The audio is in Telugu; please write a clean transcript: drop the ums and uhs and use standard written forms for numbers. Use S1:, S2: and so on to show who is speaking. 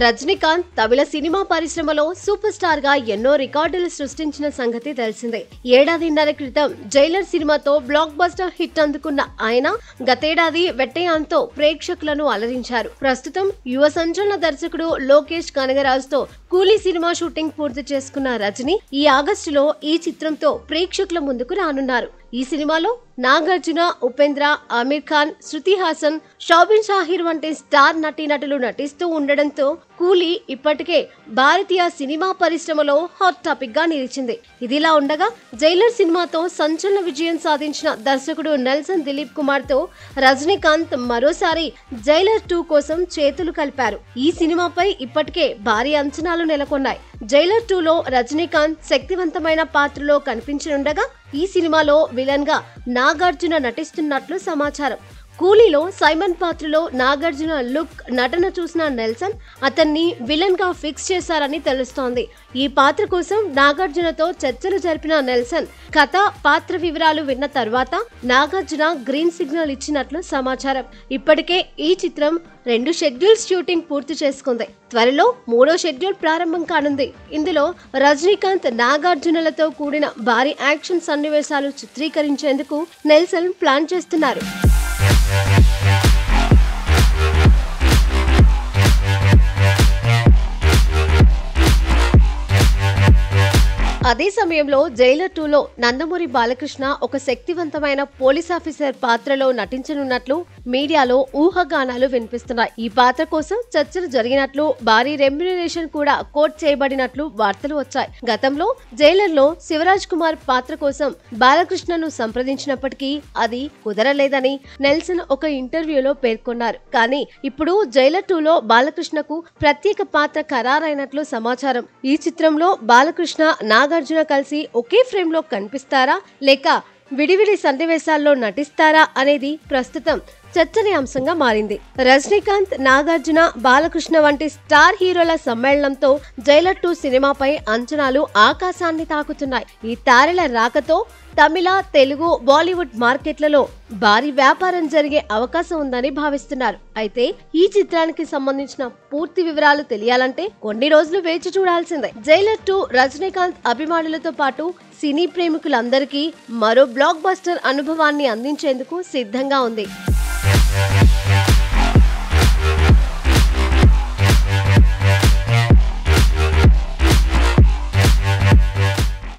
S1: రజనీకాంత్ తమిళ సినిమా పరిశ్రమలో సూపర్ స్టార్ గా ఎన్నో రికార్డులు సృష్టించిన సంగతి తెలిసిందే. ఏడాదిన్నర క్రితం జైలర్ సినిమాతో బ్లాక్ బస్టర్ హిట్ అందుకున్న ఆయన గతేడాది వెట్టయాన్తో ప్రేక్షకులను అలరించారు. ప్రస్తుతం యువ సంచలన దర్శకుడు లోకేష్ కనగరాజుతో కూలీ సినిమా షూటింగ్ పూర్తి చేసుకున్న రజనీ ఈ ఆగస్టులో ఈ చిత్రంతో ప్రేక్షకుల ముందుకు రానున్నారు. ఈ సినిమాలో నాగార్జున, ఉపేంద్ర, ఆమిర్ ఖాన్, శృతి హాసన్, షాబిన్ షాహిర్ వంటి స్టార్ నటీనటులు నటిస్తూ ఉండడంతో కూలీ ఇప్పటికే భారతీయ సినిమా పరిశ్రమలో హాట్ టాపిక్ గా నిలిచింది. ఇదిలా ఉండగా జైలర్ సినిమాతో సంచలన విజయం సాధించిన దర్శకుడు నెల్సన్ దిలీప్ కుమార్ తో రజనీకాంత్ మరోసారి జైలర్ 2 కోసం చేతులు కలిపారు. ఈ సినిమాపై ఇప్పటికే భారీ అంచనాలు నెలకొన్నాయి. జైలర్ 2లో రజనీకాంత్ శక్తివంతమైన పాత్రలో కనిపించనుండగా ఈ సినిమాలో విలన్ గా నాగార్జున నటిస్తున్నట్లు సమాచారం. కూలీలో సైమన్ పాత్రలో నాగార్జున లుక్ నటన చూసిన నెల్సన్ అతన్ని విలన్ గా ఫిక్స్ చేశారని తెలుస్తోంది. ఈ పాత్ర కోసం నాగార్జునతో చర్చలు జరిపిన నెల్సన్ కథ, పాత్ర వివరాలు విన్న తర్వాత నాగార్జున గ్రీన్ సిగ్నల్ ఇచ్చినట్లు సమాచారం. ఇప్పటికే ఈ చిత్రం 2 షెడ్యూల్స్ షూటింగ్ పూర్తి చేసుకుంది. త్వరలో 3వ షెడ్యూల్ ప్రారంభం కానుంది. ఇందులో రజనీకాంత్, నాగార్జునలతో కూడిన భారీ యాక్షన్ సన్నివేశాలు చిత్రీకరించేందుకు నెల్సన్ ప్లాన్ చేస్తున్నారు. అదే సమయంలో జైలర్ 2లో నందమూరి బాలకృష్ణ ఒక శక్తివంతమైన పోలీస్ ఆఫీసర్ పాత్రలో నటించనున్నట్లు మీడియాలో ఊహాగానాలు వినిపిస్తున్నాయి. ఈ పాత్ర కోసం చర్చలు జరిగినట్లు, భారీ రెమ్యునరేషన్ కూడా కోట్ చేయబడినట్లు వార్తలు వచ్చాయి. గతంలో జైలర్ లో శివరాజ్ కుమార్ పాత్ర కోసం బాలకృష్ణను సంప్రదించినప్పటికీ అది కుదరలేదని నెల్సన్ ఒక ఇంటర్వ్యూలో పేర్కొన్నారు. కానీ ఇప్పుడు జైలర్ 2లో బాలకృష్ణకు ప్రత్యేక పాత్ర ఖరారైనట్లు సమాచారం. ఈ చిత్రంలో బాలకృష్ణ, నాగార్జున కలిసి ఒకే ఫ్రేమ్ లో కనిపిస్తారా లేక విడివిడి సన్నివేశాల్లో నటిస్తారా అనేది ప్రస్తుతం చర్చనీయాంశంగా మారింది. రజనీకాంత్, నాగార్జున, బాలకృష్ణ వంటి స్టార్ హీరోల సమ్మేళనంతో జైలర్ 2 సినిమాపై అంచనాలు ఆకాశాన్ని తాకుతున్నాయి. ఈ తారల రాకతో తమిళ, తెలుగు, బాలీవుడ్ మార్కెట్లలో భారీ వ్యాపారం జరిగే అవకాశం ఉందని భావిస్తున్నారు. అయితే ఈ చిత్రానికి సంబంధించిన పూర్తి వివరాలు తెలియాలంటే కొన్ని రోజులు వేచి చూడాల్సిందే. జైలర్ 2 రజనీకాంత్ అభిమానులతో పాటు సినీ ప్రేమికులందరికీ మరో బ్లాక్ బస్టర్ అనుభవాన్ని అందించేందుకు సిద్ధంగా ఉంది.